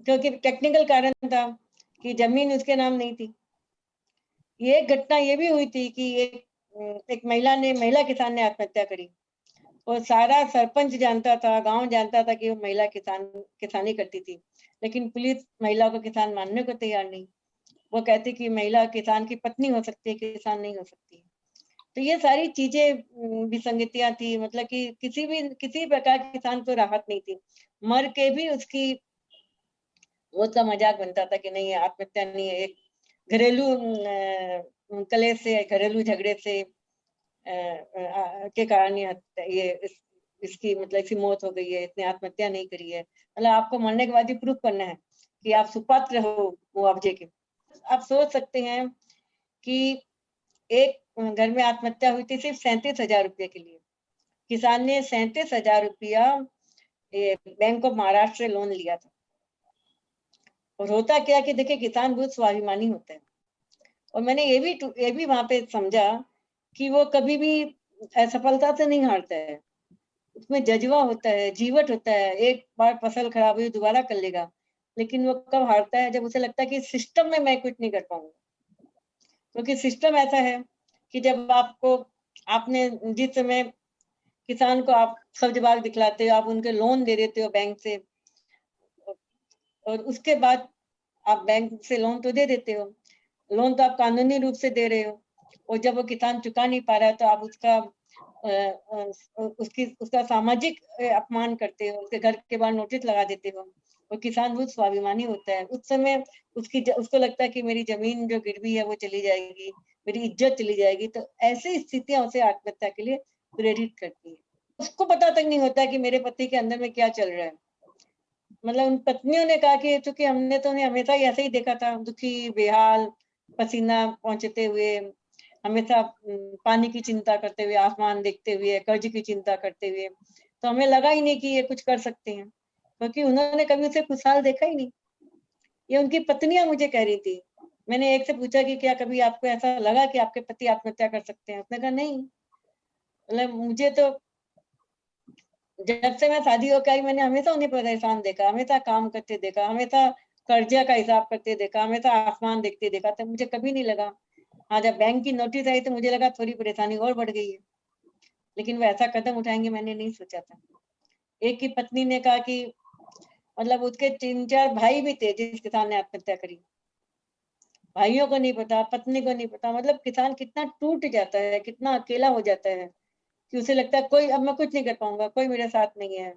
Speaker 3: क्योंकि टेक्निकल कारण था कि जमीन उसके नाम नहीं थी। ये एक घटना ये भी हुई थी कि एक महिला किसान ने आत्महत्या करी, और सारा सरपंच जानता था, गांव जानता था कि वो महिला किसानी करती थी, लेकिन पुलिस महिला को किसान मानने को तैयार नहीं। वो कहती कि महिला किसान की पत्नी हो सकती है, किसान नहीं हो सकती। तो ये सारी चीजें विसंगतियां थी, मतलब कि किसी प्रकार किसान को राहत नहीं थी। मर के भी उसकी वो तो मजाक बनता था कि नहीं, आत्महत्या नहीं है, एक घरेलू कलेश से, घरेलू झगड़े से के कारण इसकी मतलब इसकी मौत हो गई है, इसने आत्महत्या नहीं करी है। मतलब आपको मरने के बाद ही प्रूफ करना है कि आप सुपात्र हो मुआवजे के। आप सोच सकते हैं कि एक घर में आत्महत्या हुई थी सिर्फ 37,000 रुपये के लिए। किसान ने 37,000 रुपया बैंक ऑफ महाराष्ट्र से लोन लिया था। और होता क्या कि देखिए, किसान बहुत स्वाभिमानी होता है, और मैंने ये भी वहां पे समझा कि वो कभी भी असफलता से नहीं हारता है। उसमें जज्बा होता है, जीवट होता है। एक बार फसल खराब हुई, दोबारा कर लेगा। लेकिन वो कब हारता है? जब उसे लगता है कि सिस्टम में मैं कुछ नहीं कर पाऊंगा। क्योंकि सिस्टम ऐसा है कि जब आपने जिस समय किसान को आप सब जवाब दिखलाते हो, आप उनके लोन दे देते हो बैंक से, और उसके बाद आप बैंक से लोन तो दे देते हो, लोन तो आप कानूनी रूप से दे रहे हो, और जब वो किसान चुका नहीं पा रहा है तो आप उसका सामाजिक अपमान करते हो, उसके घर के बाहर नोटिस लगा देते हो, और किसान बहुत स्वाभिमानी होता है। उस समय उसको लगता है कि मेरी जमीन जो गिरवी है वो चली जाएगी, मेरी इज्जत चली जाएगी, तो ऐसी स्थितियां उसे आत्महत्या के लिए प्रेरित करती है। उसको पता तक नहीं होता कि मेरे पति के अंदर में क्या चल रहा है। मतलब उन पत्नियों ने कहा कि चूंकि हमने तो उन्हें हमेशा ही ऐसे ही देखा था, दुखी, बेहाल, पसीना पहुंचते हुए, हमेशा पानी की चिंता करते हुए, आसमान देखते हुए, कर्ज की चिंता करते हुए, तो हमें लगा ही नहीं कि ये कुछ कर सकते हैं, क्योंकि उन्होंने कभी उसे खुशहाल देखा ही नहीं। ये उनकी पत्नियां मुझे कह रही थी। मैंने एक से पूछा कि क्या कभी आपको ऐसा लगा कि आपके पति आत्महत्या कर सकते हैं? उसने कहा नहीं। मतलब मुझे तो जब से मैं शादी होकर आई, मैंने हमेशा उन्हें परेशान देखा, हमेशा काम करते देखा, हमेशा कर्जा का हिसाब करते देखा, हमेशा आसमान देखते देखा, तो मुझे कभी नहीं लगा। हाँ, जब बैंक की नोटिस आई तो मुझे लगा थोड़ी परेशानी और बढ़ गई है, लेकिन वो ऐसा कदम उठाएंगे मैंने नहीं सोचा था। एक की पत्नी ने कहा कि मतलब उसके 3-4 भाई भी थे जिस किसान ने आत्महत्या करी, भाइयों को नहीं पता, पत्नी को नहीं पता। मतलब किसान कितना टूट जाता है, कितना अकेला हो जाता है कि उसे लगता है कोई, अब मैं कुछ नहीं कर पाऊंगा, कोई मेरे साथ नहीं है,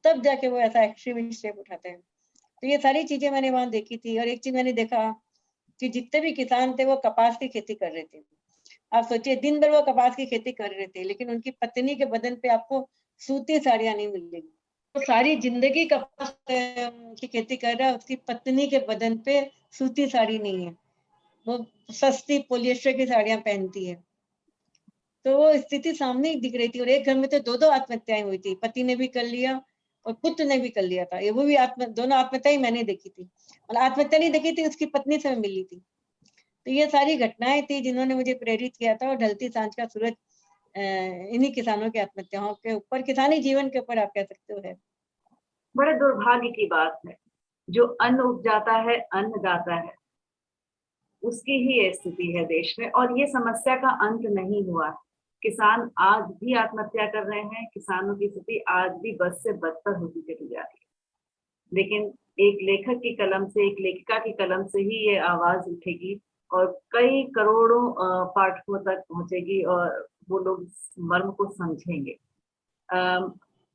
Speaker 3: तब जाके वो ऐसा एक्सट्रीम स्टेप उठाते हैं। तो ये सारी चीजें मैंने वहां देखी थी। और एक चीज मैंने देखा कि जितने भी किसान थे वो कपास की खेती कर रहे थे। आप सोचिए, दिन भर वो कपास की खेती कर रहे थे, लेकिन उनकी पत्नी के बदन पे आपको सूती साड़ियां नहीं मिलेगी। तो सारी जिंदगी कपास की खेती कर रहा है, उसकी पत्नी के बदन पे सूती साड़ी नहीं है, वो सस्ती पॉलिएस्टर की साड़ियां पहनती है। तो वो स्थिति सामने ही दिख रही थी। और एक घर में तो 2-2 आत्महत्याएं हुई थी, पति ने भी कर लिया और पुत्र ने भी कर लिया था। ये वो भी दोनों आत्महत्या ही मैंने देखी थी, और आत्महत्या नहीं देखी थी, उसकी पत्नी से मैं मिली थी। तो ये सारी घटनाएं थी जिन्होंने मुझे प्रेरित किया था। और ढलती सांझ का सूरज इन्हीं किसानों की आत्महत्याओं के ऊपर, किसानी जीवन के ऊपर आप कह सकते हो है।
Speaker 2: बड़े दुर्भाग्य की बात है, जो अन्न उपजाता है, अन्नदाता है, उसकी ही ये स्थिति है देश में। और ये समस्या का अंत नहीं हुआ है। किसान आज भी आत्महत्या कर रहे हैं, किसानों की स्थिति आज भी बद से बदतर होती चली जा रही है। लेकिन एक लेखक की कलम से, एक लेखिका की कलम से ही ये आवाज उठेगी और कई करोड़ों पाठकों तक पहुंचेगी और वो लोग मर्म को समझेंगे।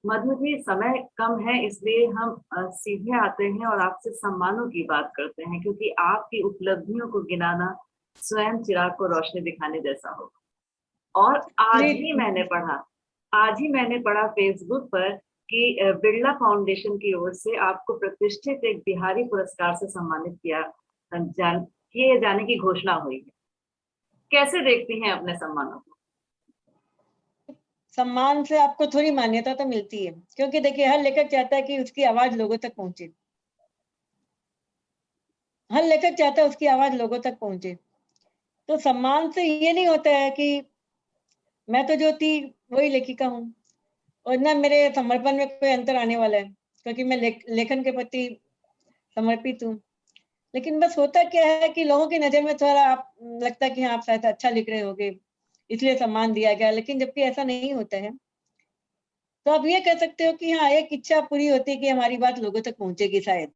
Speaker 2: मधु जी, समय कम है, इसलिए हम सीधे आते हैं और आपसे सम्मानों की बात करते हैं, क्योंकि आपकी उपलब्धियों को गिनाना स्वयं चिराग को रोशनी दिखाने जैसा होगा। और आज ही मैंने पढ़ा फेसबुक पर कि बिरला फाउंडेशन की ओर से आपको प्रतिष्ठित एक बिहारी पुरस्कार से सम्मानित किए जाने की घोषणा हुई है। कैसे देखती हैं अपने सम्मानों को?
Speaker 3: सम्मान से आपको थोड़ी मान्यता तो मिलती है, क्योंकि देखिए हर लेखक चाहता है कि उसकी आवाज लोगों तक पहुंचे, हर लेखक चाहता है उसकी आवाज लोगों तक पहुंचे। तो सम्मान से ये नहीं होता है कि मैं तो जो थी वही लेखिका हूँ, और ना मेरे समर्पण में कोई अंतर आने वाला है, क्योंकि मैं लेखन के प्रति समर्पित हूँ। लेकिन बस होता क्या है कि लोगों की नजर में थोड़ा आप लगता है कि हाँ आप शायद अच्छा लिख रहे होगे, इसलिए सम्मान दिया गया, लेकिन जबकि ऐसा नहीं होता है। तो आप ये कह सकते हो कि हाँ, एक इच्छा पूरी होती है कि हमारी बात लोगों तक पहुंचेगी शायद।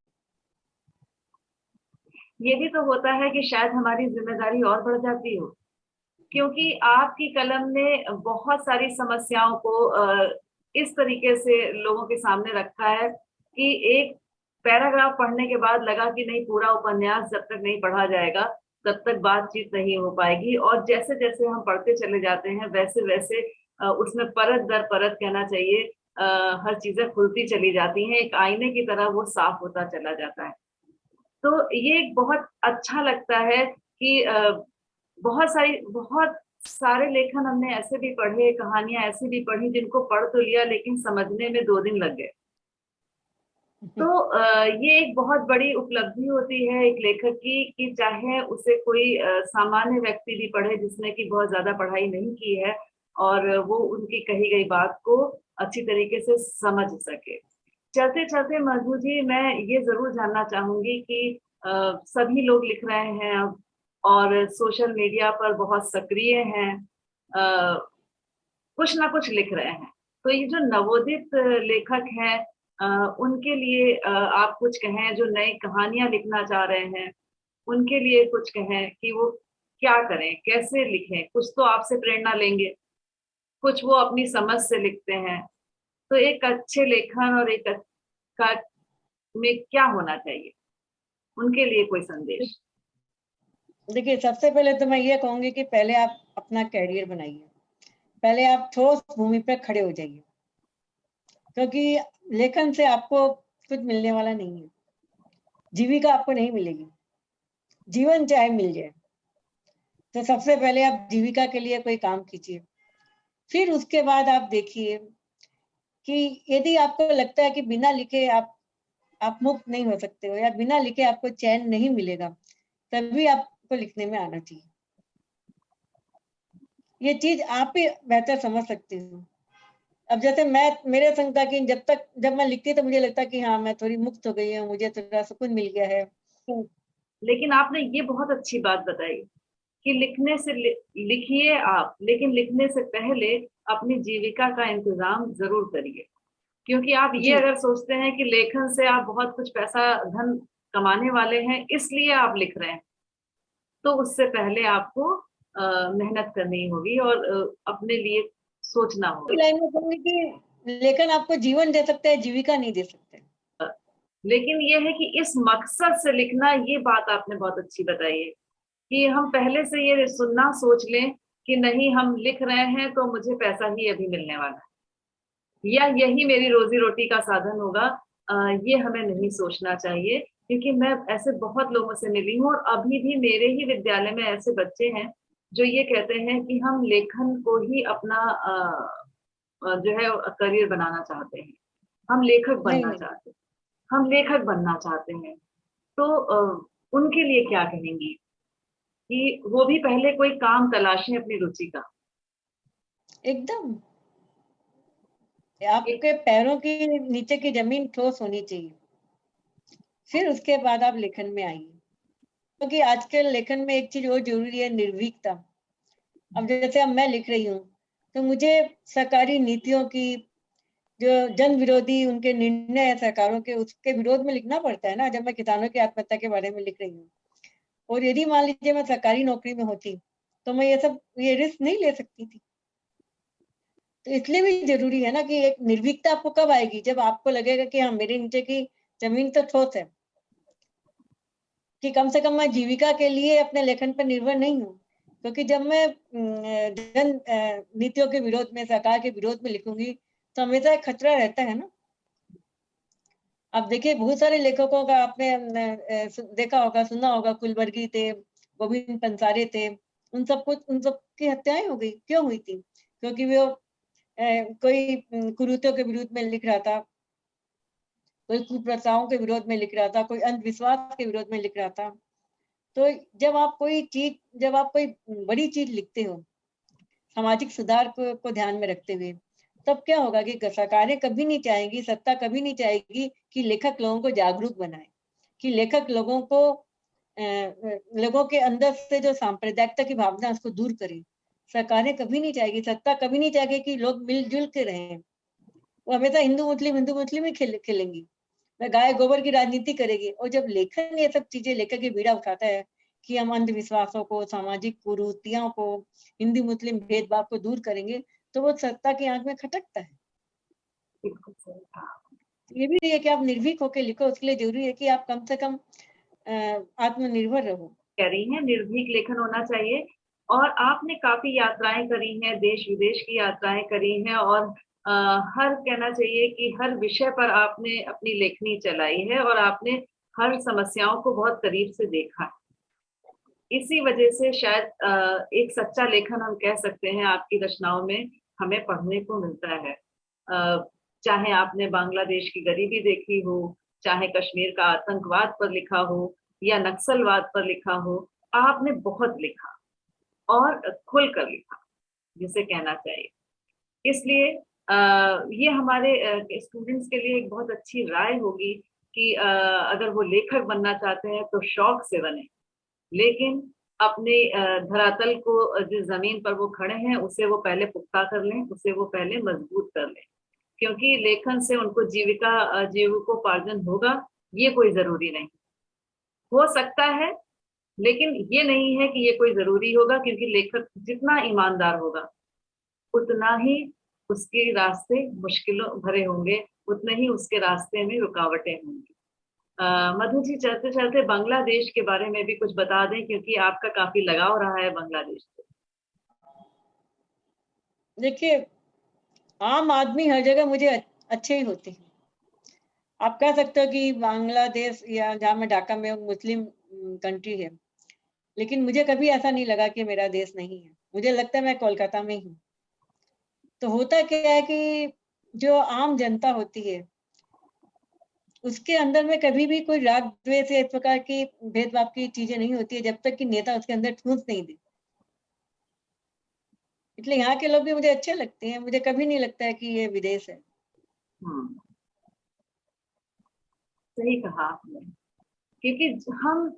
Speaker 2: ये भी तो होता है कि शायद हमारी जिम्मेदारी और बढ़ जाती हो, क्योंकि आपकी कलम ने बहुत सारी समस्याओं को इस तरीके से लोगों के सामने रखा है कि एक पैराग्राफ पढ़ने के बाद लगा कि नहीं, पूरा उपन्यास जब तक नहीं पढ़ा जाएगा तब तक बातचीत नहीं हो पाएगी। और जैसे जैसे हम पढ़ते चले जाते हैं वैसे वैसे उसमें परत दर परत, कहना चाहिए, हर चीजें खुलती चली जाती हैं, एक आईने की तरह वो साफ होता चला जाता है। तो ये एक बहुत अच्छा लगता है कि बहुत सारे लेखन हमने ऐसे भी पढ़े, कहानियां ऐसी भी पढ़ी जिनको पढ़ तो लिया लेकिन समझने में 2 दिन लग गए। तो ये एक बहुत बड़ी उपलब्धि होती है एक लेखक की कि चाहे उसे कोई सामान्य व्यक्ति भी पढ़े जिसने की बहुत ज्यादा पढ़ाई नहीं की है, और वो उनकी कही गई बात को अच्छी तरीके से समझ सके। चलते चलते मधु जी, मैं ये जरूर जानना चाहूंगी कि सभी लोग लिख रहे हैं अब और सोशल मीडिया पर बहुत सक्रिय हैं, कुछ ना कुछ लिख रहे हैं। तो ये जो नवोदित लेखक हैं, उनके लिए आप कुछ कहें, जो नई कहानियां लिखना चाह रहे हैं उनके लिए कुछ कहें कि वो क्या करें, कैसे लिखें। कुछ तो आपसे प्रेरणा लेंगे, कुछ वो अपनी समझ से लिखते हैं। तो एक अच्छे लेखन और एक का में क्या होना चाहिए, उनके लिए कोई संदेश?
Speaker 3: देखिए, सबसे पहले तो मैं ये कहूंगी कि पहले आप अपना कैरियर बनाइए, पहले आप ठोस भूमि पर खड़े हो जाइए, क्योंकि लेखन से आपको कुछ मिलने वाला नहीं है, जीविका आपको नहीं मिलेगी, जीवन चाहे मिल जाए। तो सबसे पहले आप जीविका के लिए कोई काम कीजिए, फिर उसके बाद आप देखिए कि यदि आपको लगता है कि बिना लिखे आप मुक्त नहीं हो सकते हो, या बिना लिखे आपको चैन नहीं मिलेगा, तभी आपको लिखने में आना चाहिए। ये चीज आप ही बेहतर समझ सकते हो। अब जैसे मैं, मेरे संग था कि जब मैं लिखती तो मुझे लगता कि हाँ, मैं थोड़ी मुक्त हो गई हूँ, मुझे थोड़ा सुकून मिल गया है।
Speaker 2: लेकिन आपने ये बहुत अच्छी बात बताई कि लिखने से लिखिए आप, लेकिन लिखने से पहले अपनी जीविका का इंतजाम जरूर करिए। क्योंकि आप ये
Speaker 3: जी
Speaker 2: अगर सोचते हैं कि लेखन से आप बहुत कुछ पैसा धन कमाने वाले हैं इसलिए आप लिख रहे हैं, तो उससे पहले आपको मेहनत करनी होगी और अपने लिए सोचना होगा।
Speaker 3: लाइन में कहूंगी कि लेखन आपको जीवन दे सकते हैं, जीविका नहीं दे सकते।
Speaker 2: लेकिन ये है कि इस मकसद से लिखना, ये बात आपने बहुत अच्छी बताई है कि हम पहले से ये सुनना सोच लें कि नहीं, हम लिख रहे हैं तो मुझे पैसा ही अभी मिलने वाला है या यही मेरी रोजी रोटी का साधन होगा। ये हमें नहीं सोचना चाहिए, क्योंकि मैं ऐसे बहुत लोगों से मिली हूँ और अभी भी मेरे ही विद्यालय में ऐसे बच्चे हैं जो ये कहते हैं कि हम लेखन को ही अपना जो है करियर बनाना चाहते हैं, हम लेखक
Speaker 3: नहीं
Speaker 2: बनना
Speaker 3: नहीं,
Speaker 2: चाहते हैं, हम लेखक बनना चाहते हैं। तो उनके लिए क्या कहेंगी कि वो भी पहले कोई काम तलाशें अपनी रुचि का?
Speaker 3: एकदम
Speaker 2: एक
Speaker 3: आपके पैरों की नीचे की जमीन ठोस होनी चाहिए, फिर उसके बाद आप लेखन में आइए। क्योंकि आजकल लेखन में एक चीज और जरूरी है, निर्भीकता। अब जैसे अब मैं लिख रही हूँ, तो मुझे सरकारी नीतियों की, जो जन विरोधी उनके निर्णय है सरकारों के, उसके विरोध में लिखना पड़ता है ना, जब मैं किसानों की आत्महत्या के बारे में लिख रही हूँ। और यदि मान लीजिए मैं सरकारी नौकरी में होती, तो मैं ये रिस्क नहीं ले सकती थी। तो इसलिए भी जरूरी है ना कि एक निर्भीकता आपको कब आएगी, जब आपको लगेगा कि हाँ, मेरे नीचे की जमीन तो ठोस है, कि कम से कम मैं जीविका के लिए अपने लेखन पर निर्भर नहीं हूँ। क्योंकि जब मैं जन नीतियों के विरोध में, सरकार के विरोध में लिखूंगी, तो हमेशा एक खतरा रहता है ना। अब देखिए, बहुत सारे लेखकों का आपने देखा होगा, सुना होगा, कुलवर्गी थे, गोविंद पंसारे थे, उन सबकी हत्याएं हो गई। क्यों हुई थी? क्योंकि वो कोई कुरीतियों के विरुद्ध में लिख रहा था, कोई कुप्रथाओं के विरोध में लिख रहा था, कोई अंधविश्वास के विरोध में लिख रहा था। तो जब आप कोई बड़ी चीज लिखते हो, सामाजिक सुधार को ध्यान में रखते हुए, तब क्या होगा कि सरकारें कभी नहीं चाहेगी, सत्ता कभी नहीं चाहेगी कि लेखक लोगों को जागरूक बनाए, कि लेखक लोगों के अंदर से जो सांप्रदायिकता की भावना है, उसको दूर करे। सरकारें कभी नहीं चाहेगी, सत्ता कभी नहीं चाहेगी कि लोग मिलजुल के रहें। वो हमेशा हिंदू मुस्लिम ही खेलेंगी, वह गाय गोबर की राजनीति करेगी। और जब लेखन ये सब चीजें लेकर के बीड़ा उठाता है कि हम अंधविश्वासों को, सामाजिक कुरीतियों को, हिंदू मुस्लिम भेदभाव को दूर करेंगे, तो वो सत्ता की आंख में खटकता है।
Speaker 2: बिल्कुल सही कहा।
Speaker 3: ये भी है कि आप निर्भीक होकर लिखो, उसके लिए जरूरी है कि आप कम से कम आत्मनिर्भर रहो।
Speaker 2: कह रही हैं निर्भीक लेखन होना चाहिए। और आपने काफी यात्राएं करी हैं, देश विदेश की यात्राएं करी हैं, और हर कहना चाहिए कि हर विषय पर आपने अपनी लेखनी चलाई है और आपने हर समस्याओं को बहुत करीब से देखा है। इसी वजह से शायद एक सच्चा लेखन हम कह सकते हैं आपकी रचनाओं में हमें पढ़ने को मिलता है। चाहे आपने बांग्लादेश की गरीबी देखी हो, चाहे कश्मीर का आतंकवाद पर लिखा हो या नक्सलवाद पर लिखा हो, आपने बहुत लिखा और खुल कर लिखा, जिसे कहना चाहिए। इसलिए ये हमारे स्टूडेंट्स के लिए एक बहुत अच्छी राय होगी कि अगर वो लेखक बनना चाहते हैं तो शौक से बने, लेकिन अपने धरातल को, जिस जमीन पर वो खड़े हैं, उसे वो पहले पुख्ता कर लें, उसे वो पहले मजबूत कर लें। क्योंकि लेखन से उनको जीविकोपार्जन होगा, ये कोई जरूरी नहीं। हो सकता है, लेकिन ये नहीं है कि ये कोई जरूरी होगा, क्योंकि लेखक जितना ईमानदार होगा उतना ही उसके रास्ते मुश्किलों भरे होंगे, उतने ही उसके रास्ते में रुकावटें होंगी। मधु जी, चलते चलते बांग्लादेश के बारे में भी कुछ बता दें, क्योंकि आपका काफी लगाव रहा है बांग्लादेश से।
Speaker 3: देखिए, आम आदमी हर जगह मुझे अच्छे ही होते हैं। आप कह सकते हो कि बांग्लादेश या जहाँ मैं ढाका में हूँ मुस्लिम कंट्री है, लेकिन मुझे कभी ऐसा नहीं लगा कि मेरा देश नहीं है। मुझे लगता है मैं कोलकाता में ही हूँ। तो होता क्या है कि जो आम जनता होती है उसके अंदर में कभी भी कोई राग द्वेष या इस प्रकार की भेदभाव की चीजें नहीं होती है, जब तक कि नेता उसके अंदर ठूंस नहीं दे। इसलिए यहाँ के लोग भी मुझे अच्छे लगते हैं। मुझे कभी नहीं लगता है कि ये विदेश है।
Speaker 2: सही कहा आपने, क्योंकि हम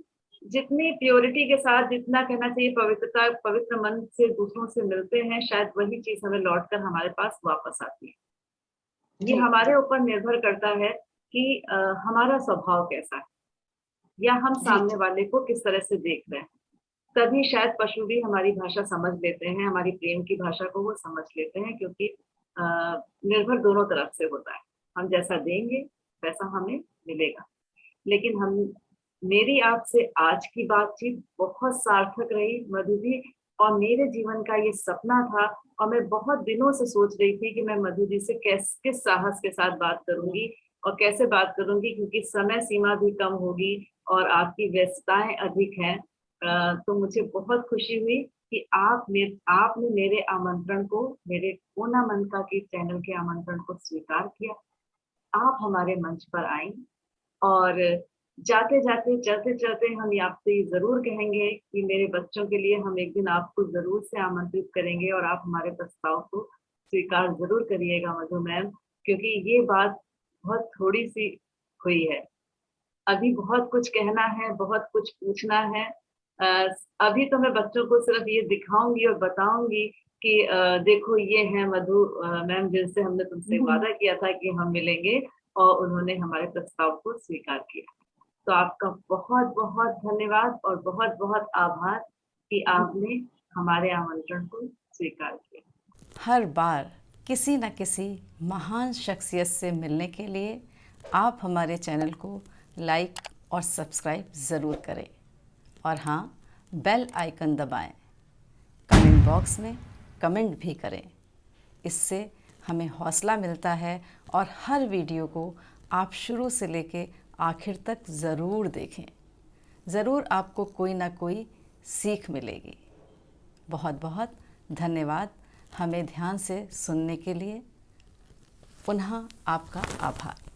Speaker 2: जितनी प्योरिटी के साथ, जितना कहना चाहिए पवित्रता, पवित्र मन से दूसरों से मिलते हैं, शायद वही चीज हमें लौटकर हमारे पास वापस आती है। ये हमारे ऊपर निर्भर करता है कि हमारा स्वभाव कैसा है, या हम सामने वाले को किस तरह से देख रहे हैं। तभी शायद पशु भी हमारी भाषा समझ लेते हैं, हमारी प्रेम की भाषा को वो समझ लेते हैं, क्योंकि निर्भर दोनों तरफ से होता है। हम जैसा देंगे वैसा हमें मिलेगा। लेकिन मेरी आपसे आज की बातचीत बहुत सार्थक रही मधु जी, और मेरे जीवन का ये सपना था, और मैं बहुत दिनों से सोच रही थी कि मैं मधु जी से किस साहस के साथ बात करूंगी और कैसे बात करूंगी, क्योंकि समय सीमा भी कम होगी और आपकी व्यस्तताएं अधिक हैं। तो मुझे बहुत खुशी हुई कि आपने मेरे आमंत्रण को, मेरे कोना मन का के चैनल के आमंत्रण को स्वीकार किया। आप हमारे मंच पर आई, और जाते जाते चलते चलते हम आपसे जरूर कहेंगे कि मेरे बच्चों के लिए हम एक दिन आपको जरूर से आमंत्रित करेंगे, और आप हमारे प्रस्ताव को स्वीकार जरूर करिएगा मधु मैम, क्योंकि ये बात बहुत थोड़ी सी हुई है। अभी बहुत कुछ कहना है, बहुत कुछ पूछना है। अभी तो मैं बच्चों को सिर्फ ये दिखाऊंगी और बताऊंगी कि देखो ये है मधु मैम, जिनसे हमने तुमसे वादा किया था कि हम मिलेंगे, और उन्होंने हमारे प्रस्ताव को स्वीकार किया। तो आपका बहुत बहुत धन्यवाद और बहुत बहुत आभार कि आपने हमारे आमंत्रण को स्वीकार किया।
Speaker 1: हर बार किसी न किसी महान शख्सियत से मिलने के लिए आप हमारे चैनल को लाइक और सब्सक्राइब ज़रूर करें, और हाँ, बेल आइकन दबाएं। कमेंट बॉक्स में कमेंट भी करें। इससे हमें हौसला मिलता है, और हर वीडियो को आप शुरू से लेके आखिर तक ज़रूर देखें। ज़रूर आपको कोई ना कोई सीख मिलेगी। बहुत बहुत धन्यवाद हमें ध्यान से सुनने के लिए। पुनः आपका आभार।